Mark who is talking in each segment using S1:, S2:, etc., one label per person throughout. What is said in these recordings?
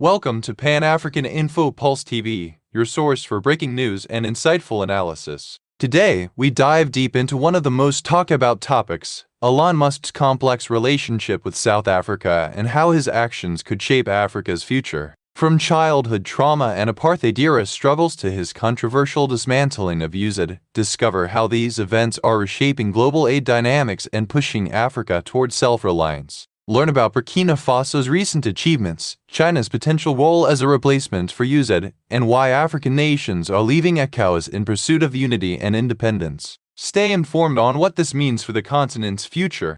S1: Welcome to Pan-African InfoPulse TV, your source for breaking news and insightful analysis. Today, we dive deep into one of the most talked about topics, Elon Musk's complex relationship with South Africa and how his actions could shape Africa's future. From childhood trauma and apartheid-era struggles to his controversial dismantling of USAID, discover how these events are reshaping global aid dynamics and pushing Africa towards self-reliance. Learn about Burkina Faso's recent achievements, China's potential role as a replacement for USAID, and why African nations are leaving ECOWAS in pursuit of unity and independence. Stay informed on what this means for the continent's future.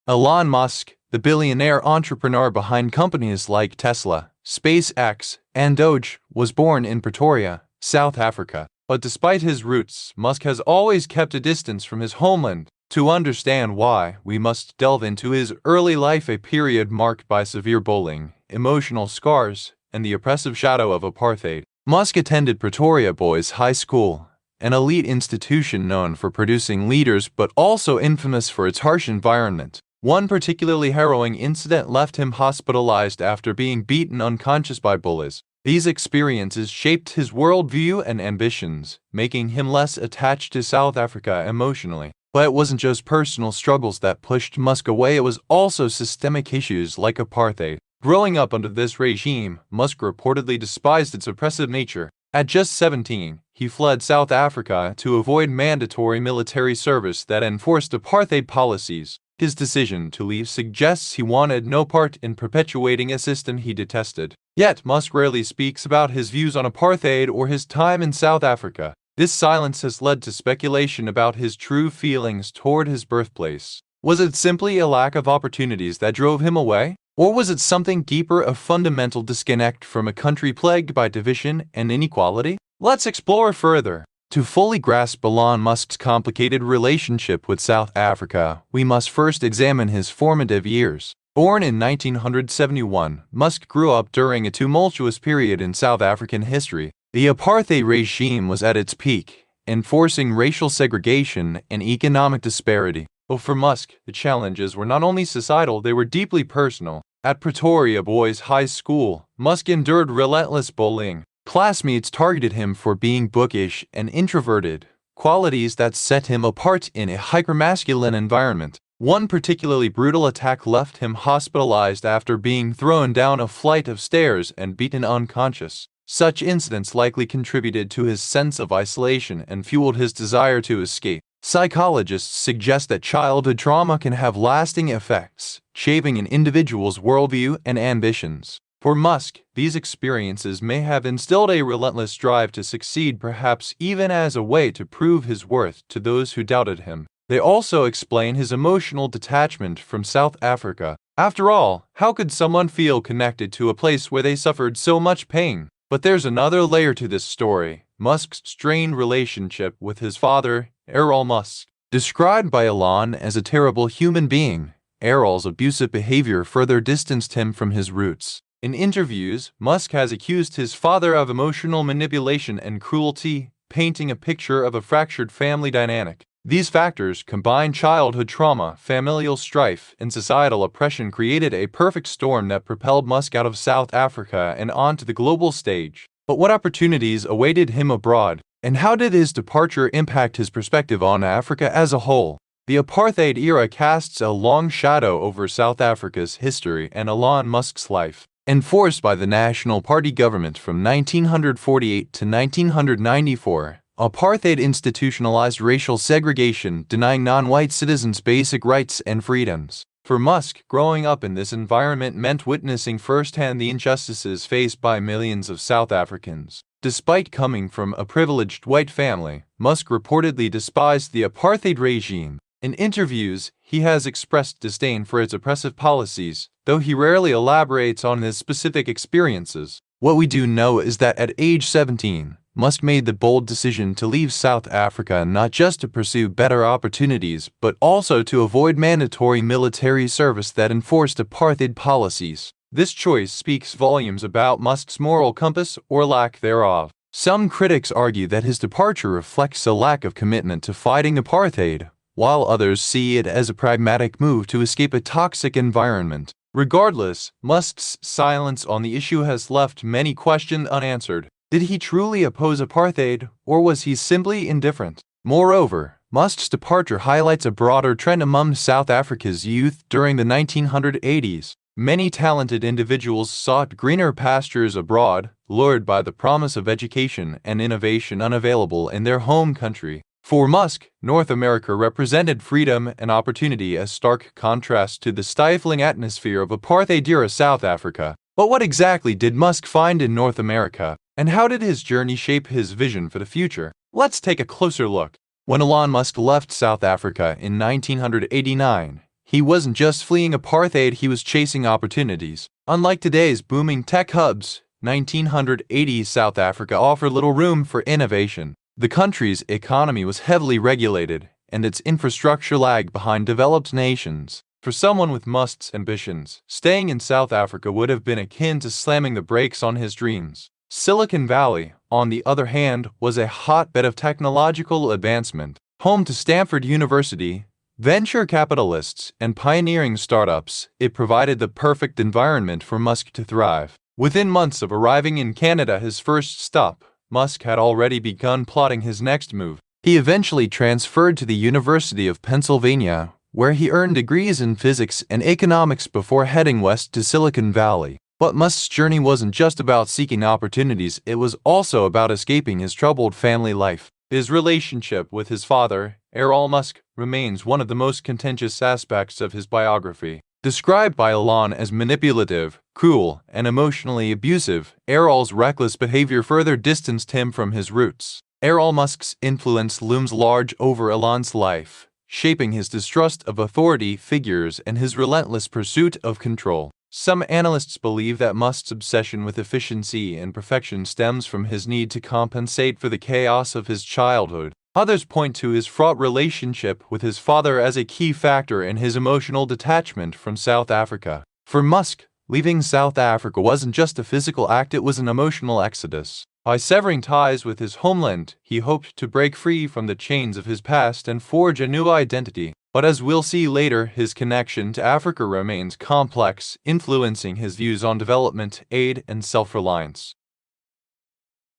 S1: Elon Musk, the billionaire entrepreneur behind companies like Tesla, SpaceX, and Doge, was born in Pretoria, South Africa. But despite his roots, Musk has always kept a distance from his homeland. To understand why, we must delve into his early life, a period marked by severe bullying, emotional scars, and the oppressive shadow of apartheid. Musk attended Pretoria Boys High School, an elite institution known for producing leaders but also infamous for its harsh environment. One particularly harrowing incident left him hospitalized after being beaten unconscious by bullies. These experiences shaped his worldview and ambitions, making him less attached to South Africa emotionally. But it wasn't just personal struggles that pushed Musk away, it was also systemic issues like apartheid. Growing up under this regime, Musk reportedly despised its oppressive nature. At just 17, he fled South Africa to avoid mandatory military service that enforced apartheid policies. His decision to leave suggests he wanted no part in perpetuating a system he detested. Yet, Musk rarely speaks about his views on apartheid or his time in South Africa. This silence has led to speculation about his true feelings toward his birthplace. Was it simply a lack of opportunities that drove him away? Or was it something deeper, a fundamental disconnect from a country plagued by division and inequality? Let's explore further. To fully grasp Elon Musk's complicated relationship with South Africa, we must first examine his formative years. Born in 1971, Musk grew up during a tumultuous period in South African history. The apartheid regime was at its peak, enforcing racial segregation and economic disparity. But for Musk, the challenges were not only societal, they were deeply personal. At Pretoria Boys High School, Musk endured relentless bullying. Classmates targeted him for being bookish and introverted, qualities that set him apart in a hypermasculine environment. One particularly brutal attack left him hospitalized after being thrown down a flight of stairs and beaten unconscious. Such incidents likely contributed to his sense of isolation and fueled his desire to escape. Psychologists suggest that childhood trauma can have lasting effects, shaping an individual's worldview and ambitions. For Musk, these experiences may have instilled a relentless drive to succeed, perhaps even as a way to prove his worth to those who doubted him. They also explain his emotional detachment from South Africa. After all, how could someone feel connected to a place where they suffered so much pain? But there's another layer to this story, Musk's strained relationship with his father, Elon Musk. Described by Elon as a terrible human being, Elon's abusive behavior further distanced him from his roots. In interviews, Musk has accused his father of emotional manipulation and cruelty, painting a picture of a fractured family dynamic. These factors, combined childhood trauma, familial strife, and societal oppression, created a perfect storm that propelled Musk out of South Africa and onto the global stage. But what opportunities awaited him abroad? And how did his departure impact his perspective on Africa as a whole? The apartheid era casts a long shadow over South Africa's history and Elon Musk's life. Enforced by the National Party government from 1948 to 1994, apartheid institutionalized racial segregation, denying non-white citizens basic rights and freedoms. For Musk, growing up in this environment meant witnessing firsthand the injustices faced by millions of South Africans. Despite coming from a privileged white family, Musk reportedly despised the apartheid regime. In interviews, he has expressed disdain for its oppressive policies, though he rarely elaborates on his specific experiences. What we do know is that at age 17, Musk made the bold decision to leave South Africa not just to pursue better opportunities, but also to avoid mandatory military service that enforced apartheid policies. This choice speaks volumes about Musk's moral compass or lack thereof. Some critics argue that his departure reflects a lack of commitment to fighting apartheid, while others see it as a pragmatic move to escape a toxic environment. Regardless, Musk's silence on the issue has left many questions unanswered. Did he truly oppose apartheid, or was he simply indifferent? Moreover, Musk's departure highlights a broader trend among South Africa's youth during the 1980s. Many talented individuals sought greener pastures abroad, lured by the promise of education and innovation unavailable in their home country. For Musk, North America represented freedom and opportunity as stark contrast to the stifling atmosphere of apartheid-era South Africa. But what exactly did Musk find in North America, and how did his journey shape his vision for the future? Let's take a closer look. When Elon Musk left South Africa in 1989, he wasn't just fleeing apartheid, he was chasing opportunities. Unlike today's booming tech hubs, 1980s South Africa offered little room for innovation. The country's economy was heavily regulated, and its infrastructure lagged behind developed nations. For someone with Musk's ambitions, staying in South Africa would have been akin to slamming the brakes on his dreams. Silicon Valley, on the other hand, was a hotbed of technological advancement. Home to Stanford University, venture capitalists, and pioneering startups, it provided the perfect environment for Musk to thrive. Within months of arriving in Canada, his first stop, Musk had already begun plotting his next move. He eventually transferred to the University of Pennsylvania, where he earned degrees in physics and economics before heading west to Silicon Valley. But Musk's journey wasn't just about seeking opportunities, it was also about escaping his troubled family life. His relationship with his father, Elon Musk, remains one of the most contentious aspects of his biography. Described by Elon as manipulative, cruel, and emotionally abusive, Elon's reckless behavior further distanced him from his roots. Elon Musk's influence looms large over Elon's life, shaping his distrust of authority figures and his relentless pursuit of control. Some analysts believe that Musk's obsession with efficiency and perfection stems from his need to compensate for the chaos of his childhood. Others point to his fraught relationship with his father as a key factor in his emotional detachment from South Africa. For Musk, leaving South Africa wasn't just a physical act, it was an emotional exodus. By severing ties with his homeland, he hoped to break free from the chains of his past and forge a new identity. But as we'll see later, his connection to Africa remains complex, influencing his views on development, aid, and self-reliance.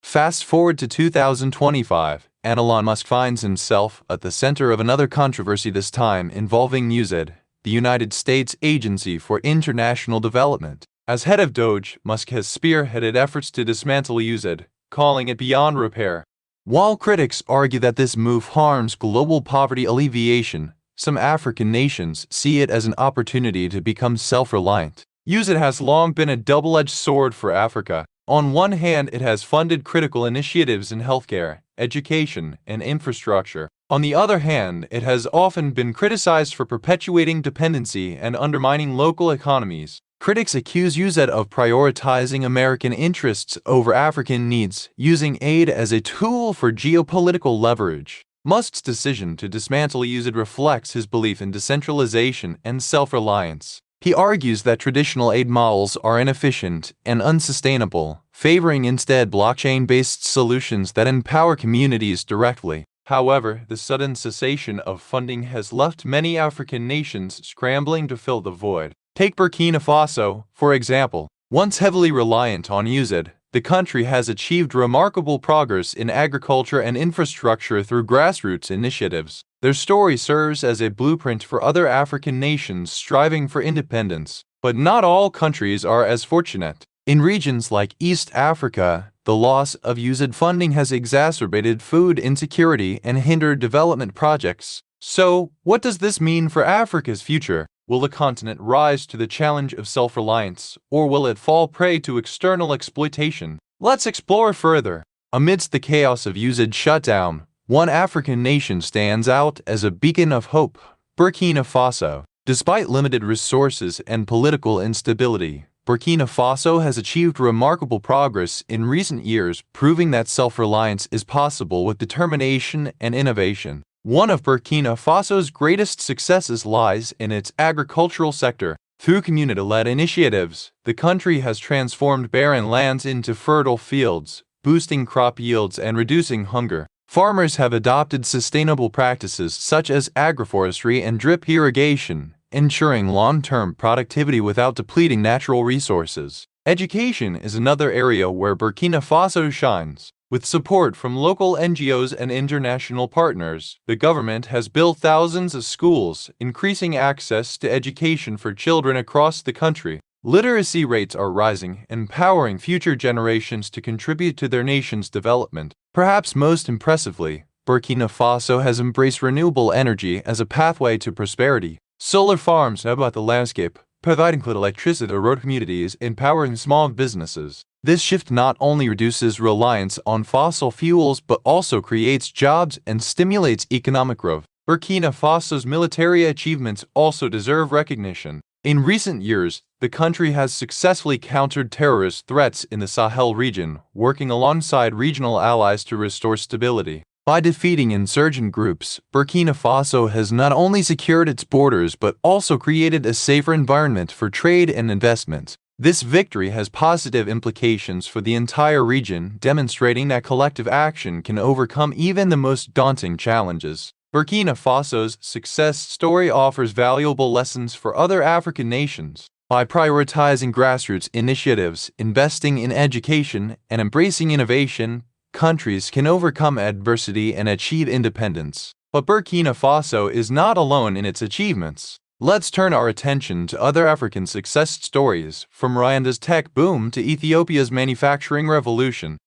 S1: Fast forward to 2025, and Elon Musk finds himself at the center of another controversy, this time involving USAID, the United States Agency for International Development. As head of DOGE, Musk has spearheaded efforts to dismantle USAID, calling it beyond repair. While critics argue that this move harms global poverty alleviation, some African nations see it as an opportunity to become self-reliant. USAID has long been a double-edged sword for Africa. On one hand, it has funded critical initiatives in healthcare, education, and infrastructure. On the other hand, it has often been criticized for perpetuating dependency and undermining local economies. Critics accuse USAID of prioritizing American interests over African needs, using aid as a tool for geopolitical leverage. Musk's decision to dismantle USAID reflects his belief in decentralization and self-reliance. He argues that traditional aid models are inefficient and unsustainable, favoring instead blockchain-based solutions that empower communities directly. However, the sudden cessation of funding has left many African nations scrambling to fill the void. Take Burkina Faso, for example. Once heavily reliant on USAID, the country has achieved remarkable progress in agriculture and infrastructure through grassroots initiatives. Their story serves as a blueprint for other African nations striving for independence. But not all countries are as fortunate. In regions like East Africa, the loss of USAID funding has exacerbated food insecurity and hindered development projects. So, what does this mean for Africa's future? Will the continent rise to the challenge of self-reliance, or will it fall prey to external exploitation? Let's explore further. Amidst the chaos of USAID shutdown, one African nation stands out as a beacon of hope: Burkina Faso. Despite limited resources and political instability, Burkina Faso has achieved remarkable progress in recent years, proving that self-reliance is possible with determination and innovation. One of Burkina Faso's greatest successes lies in its agricultural sector. Through community-led initiatives, the country has transformed barren lands into fertile fields, boosting crop yields and reducing hunger. Farmers have adopted sustainable practices such as agroforestry and drip irrigation, ensuring long-term productivity without depleting natural resources. Education is another area where Burkina Faso shines. With support from local NGOs and international partners, the government has built thousands of schools, increasing access to education for children across the country. Literacy rates are rising, empowering future generations to contribute to their nation's development. Perhaps most impressively, Burkina Faso has embraced renewable energy as a pathway to prosperity. Solar farms about the landscape, providing clean electricity to rural communities, empowering small businesses. This shift not only reduces reliance on fossil fuels but also creates jobs and stimulates economic growth. Burkina Faso's military achievements also deserve recognition. In recent years, the country has successfully countered terrorist threats in the Sahel region, working alongside regional allies to restore stability. By defeating insurgent groups, Burkina Faso has not only secured its borders but also created a safer environment for trade and investment. This victory has positive implications for the entire region, demonstrating that collective action can overcome even the most daunting challenges. Burkina Faso's success story offers valuable lessons for other African nations. By prioritizing grassroots initiatives, investing in education, and embracing innovation, countries can overcome adversity and achieve independence. But Burkina Faso is not alone in its achievements. Let's turn our attention to other African success stories, from Rwanda's tech boom to Ethiopia's manufacturing revolution.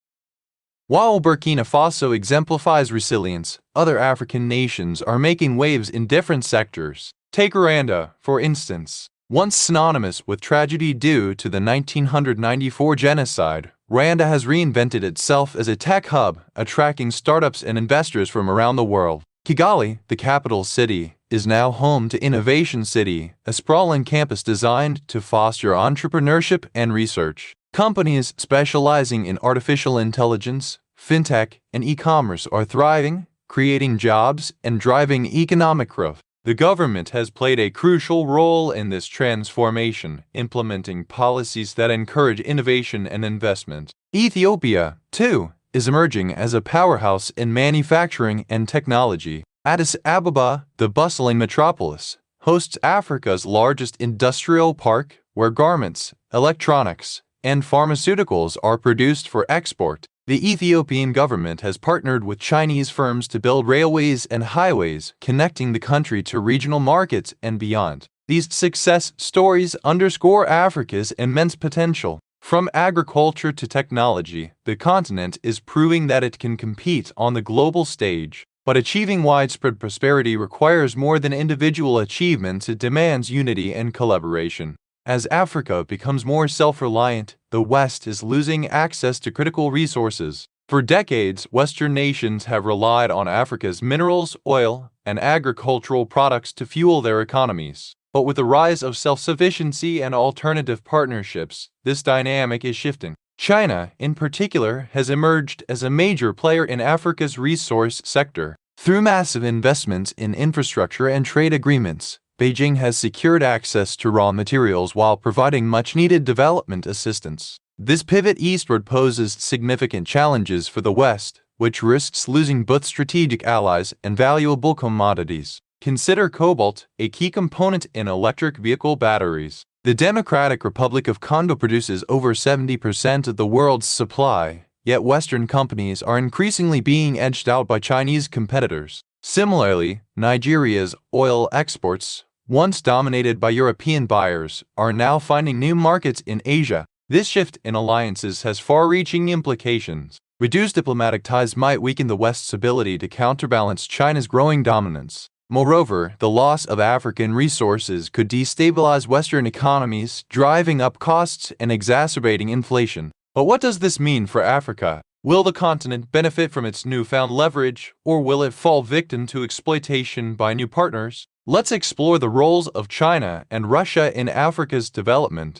S1: While Burkina Faso exemplifies resilience, other African nations are making waves in different sectors. Take Rwanda, for instance. Once synonymous with tragedy due to the 1994 genocide, Rwanda has reinvented itself as a tech hub, attracting startups and investors from around the world. Kigali, the capital city, is now home to Innovation City, a sprawling campus designed to foster entrepreneurship and research. Companies specializing in artificial intelligence, fintech, and e-commerce are thriving, creating jobs and driving economic growth. The government has played a crucial role in this transformation, implementing policies that encourage innovation and investment. Ethiopia, too, is emerging as a powerhouse in manufacturing and technology. Addis Ababa, the bustling metropolis, hosts Africa's largest industrial park, where garments, electronics, and pharmaceuticals are produced for export. The Ethiopian government has partnered with Chinese firms to build railways and highways, connecting the country to regional markets and beyond. These success stories underscore Africa's immense potential. From agriculture to technology, the continent is proving that it can compete on the global stage. But achieving widespread prosperity requires more than individual achievements. It demands unity and collaboration. As Africa becomes more self-reliant, the West is losing access to critical resources. For decades, Western nations have relied on Africa's minerals, oil, and agricultural products to fuel their economies. But with the rise of self-sufficiency and alternative partnerships, this dynamic is shifting. China, in particular, has emerged as a major player in Africa's resource sector. Through massive investments in infrastructure and trade agreements, Beijing has secured access to raw materials while providing much-needed development assistance. This pivot eastward poses significant challenges for the West, which risks losing both strategic allies and valuable commodities. Consider cobalt, a key component in electric vehicle batteries. The Democratic Republic of Congo produces over 70% of the world's supply, yet Western companies are increasingly being edged out by Chinese competitors. Similarly, Nigeria's oil exports, once dominated by European buyers, are now finding new markets in Asia. This shift in alliances has far-reaching implications. Reduced diplomatic ties might weaken the West's ability to counterbalance China's growing dominance. Moreover, the loss of African resources could destabilize Western economies, driving up costs and exacerbating inflation. But what does this mean for Africa? Will the continent benefit from its newfound leverage, or will it fall victim to exploitation by new partners? Let's explore the roles of China and Russia in Africa's development.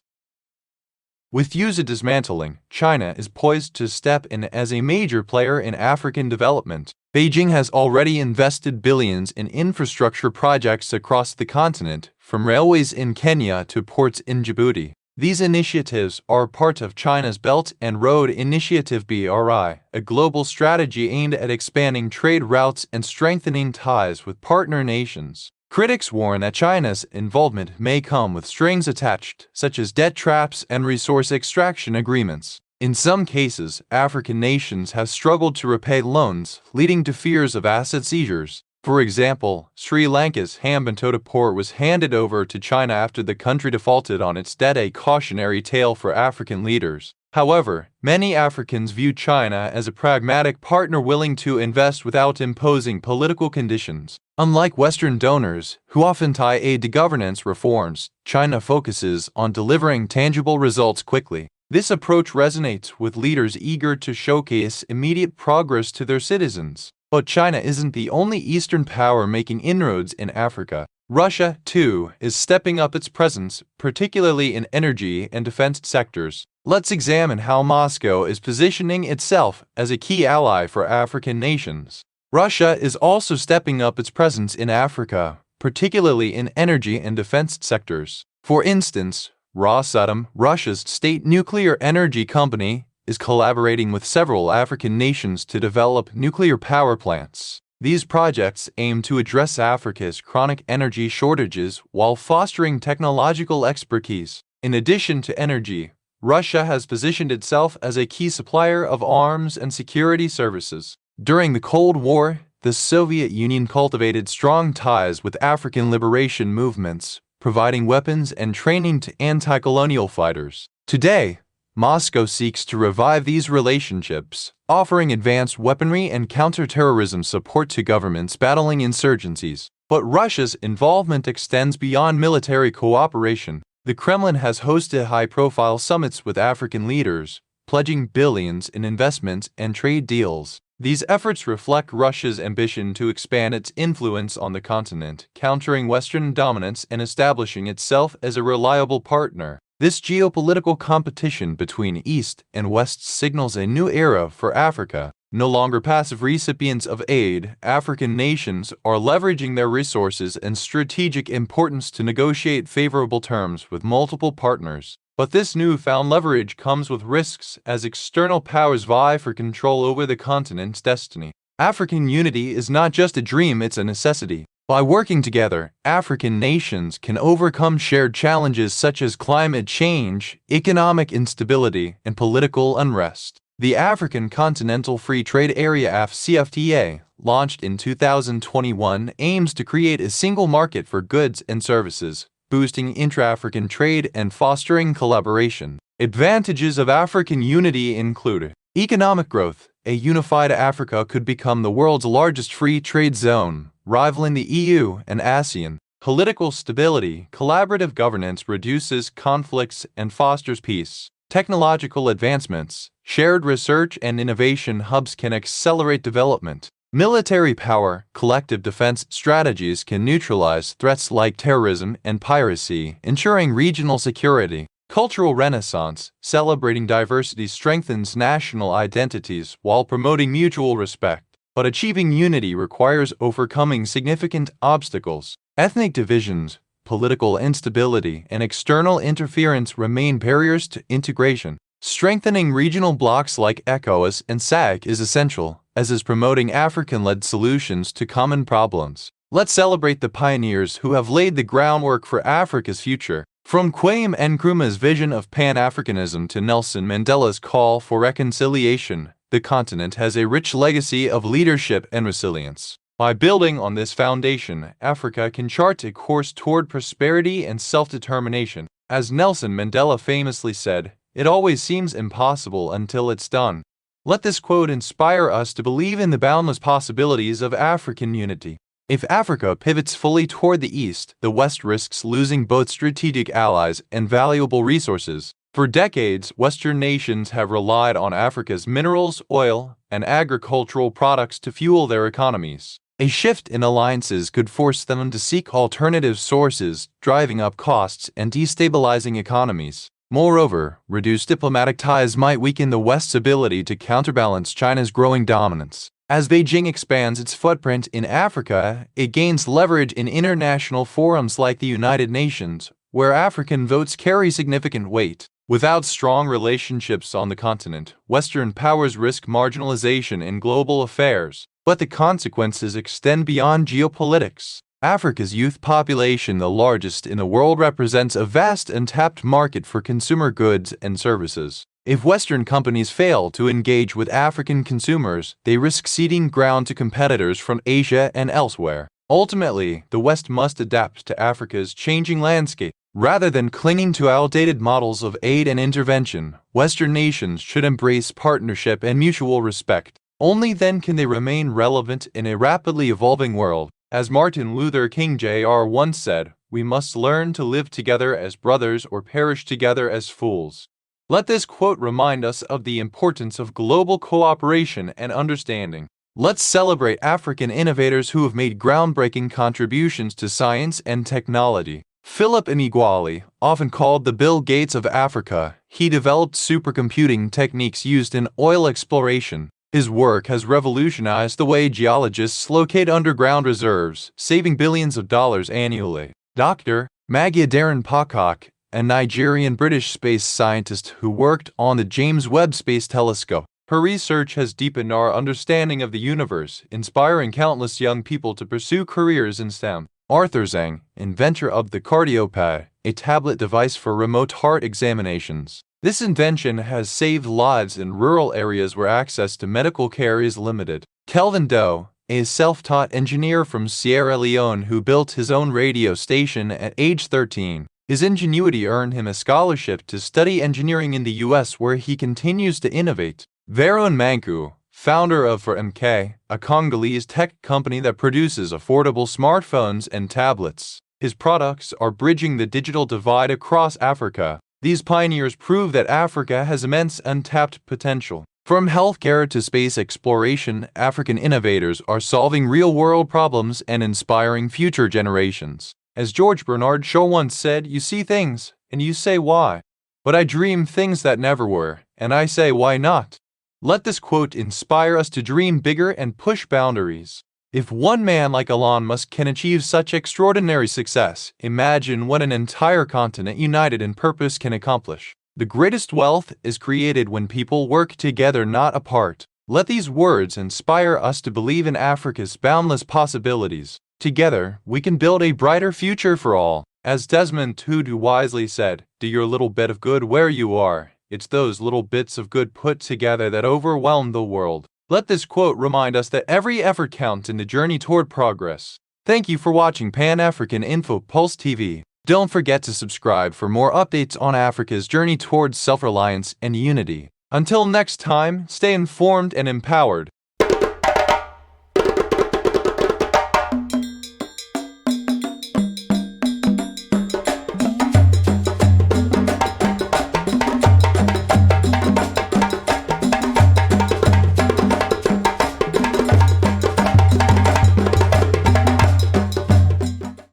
S1: With USAID dismantling, China is poised to step in as a major player in African development. Beijing has already invested billions in infrastructure projects across the continent, from railways in Kenya to ports in Djibouti. These initiatives are part of China's Belt and Road Initiative (BRI), a global strategy aimed at expanding trade routes and strengthening ties with partner nations. Critics warn that China's involvement may come with strings attached, such as debt traps and resource extraction agreements. In some cases, African nations have struggled to repay loans, leading to fears of asset seizures. For example, Sri Lanka's Hambantota port was handed over to China after the country defaulted on its debt, a cautionary tale for African leaders. However, many Africans view China as a pragmatic partner willing to invest without imposing political conditions. Unlike Western donors, who often tie aid to governance reforms, China focuses on delivering tangible results quickly. This approach resonates with leaders eager to showcase immediate progress to their citizens. But China isn't the only Eastern power making inroads in Africa. Russia, too, is stepping up its presence, particularly in energy and defense sectors. Let's examine how Moscow is positioning itself as a key ally for African nations. Russia is also stepping up its presence in Africa, particularly in energy and defense sectors. For instance, Rosatom, Russia's state nuclear energy company, is collaborating with several African nations to develop nuclear power plants. These projects aim to address Africa's chronic energy shortages while fostering technological expertise. In addition to energy, Russia has positioned itself as a key supplier of arms and security services. During the Cold War, the Soviet Union cultivated strong ties with African liberation movements, providing weapons and training to anti-colonial fighters. Today, Moscow seeks to revive these relationships, offering advanced weaponry and counterterrorism support to governments battling insurgencies. But Russia's involvement extends beyond military cooperation. The Kremlin has hosted high-profile summits with African leaders, pledging billions in investments and trade deals. These efforts reflect Russia's ambition to expand its influence on the continent, countering Western dominance and establishing itself as a reliable partner. This geopolitical competition between East and West signals a new era for Africa. No longer passive recipients of aid, African nations are leveraging their resources and strategic importance to negotiate favorable terms with multiple partners. But this newfound leverage comes with risks as external powers vie for control over the continent's destiny. African unity is not just a dream, it's a necessity. By working together, African nations can overcome shared challenges such as climate change, economic instability, and political unrest. The African Continental Free Trade Area (AfCFTA), launched in 2021, aims to create a single market for goods and services, boosting intra-African trade and fostering collaboration. Advantages of African unity include economic growth. A unified Africa could become the world's largest free trade zone, rivaling the EU and ASEAN. Political stability. Collaborative governance reduces conflicts and fosters peace. Technological advancements. Shared research and innovation hubs can accelerate development. Military power. Collective defense strategies can neutralize threats like terrorism and piracy, ensuring regional security. Cultural renaissance. Celebrating diversity strengthens national identities while promoting mutual respect. But achieving unity requires overcoming significant obstacles. Ethnic divisions, political instability, and external interference remain barriers to integration. Strengthening regional blocs like ECOWAS and SADC is essential, as is promoting African-led solutions to common problems. Let's celebrate the pioneers who have laid the groundwork for Africa's future. From Kwame Nkrumah's vision of Pan-Africanism to Nelson Mandela's call for reconciliation, the continent has a rich legacy of leadership and resilience. By building on this foundation, Africa can chart a course toward prosperity and self-determination. As Nelson Mandela famously said, "It always seems impossible until it's done." Let this quote inspire us to believe in the boundless possibilities of African unity. If Africa pivots fully toward the East, the West risks losing both strategic allies and valuable resources. For decades, Western nations have relied on Africa's minerals, oil, and agricultural products to fuel their economies. A shift in alliances could force them to seek alternative sources, driving up costs and destabilizing economies. Moreover, reduced diplomatic ties might weaken the West's ability to counterbalance China's growing dominance. As Beijing expands its footprint in Africa, it gains leverage in international forums like the United Nations, where African votes carry significant weight. Without strong relationships on the continent, Western powers risk marginalization in global affairs. But the consequences extend beyond geopolitics. Africa's youth population, the largest in the world, represents a vast untapped market for consumer goods and services. If Western companies fail to engage with African consumers, they risk ceding ground to competitors from Asia and elsewhere. Ultimately, the West must adapt to Africa's changing landscape. Rather than clinging to outdated models of aid and intervention, Western nations should embrace partnership and mutual respect. Only then can they remain relevant in a rapidly evolving world. As Martin Luther King Jr. once said, "We must learn to live together as brothers or perish together as fools." Let this quote remind us of the importance of global cooperation and understanding. Let's celebrate African innovators who have made groundbreaking contributions to science and technology. Philip Iniguali, often called the Bill Gates of Africa, he developed supercomputing techniques used in oil exploration. His work has revolutionized the way geologists locate underground reserves, saving billions of dollars annually. Dr. Magia Darren Pocock, a Nigerian-British space scientist who worked on the James Webb Space Telescope. Her research has deepened our understanding of the universe, inspiring countless young people to pursue careers in STEM. Arthur Zhang, inventor of the CardioPad, a tablet device for remote heart examinations. This invention has saved lives in rural areas where access to medical care is limited. Kelvin Doe, a self-taught engineer from Sierra Leone who built his own radio station at age 13. His ingenuity earned him a scholarship to study engineering in the US, where he continues to innovate. Veron Manku, founder of MK, a Congolese tech company that produces affordable smartphones and tablets. His products are bridging the digital divide across Africa. These pioneers prove that Africa has immense untapped potential. From healthcare to space exploration, African innovators are solving real-world problems and inspiring future generations. As George Bernard Shaw once said, "You see things, and you say why. But I dream things that never were, and I say why not?" Let this quote inspire us to dream bigger and push boundaries. If one man like Elon Musk can achieve such extraordinary success, imagine what an entire continent united in purpose can accomplish. The greatest wealth is created when people work together, not apart. Let these words inspire us to believe in Africa's boundless possibilities. Together, we can build a brighter future for all. As Desmond Tutu wisely said, "Do your little bit of good where you are. It's those little bits of good put together that overwhelm the world." Let this quote remind us that every effort counts in the journey toward progress. Thank you for watching Pan-African InfoPulse TV. Don't forget to subscribe for more updates on Africa's journey towards self-reliance and unity. Until next time, stay informed and empowered.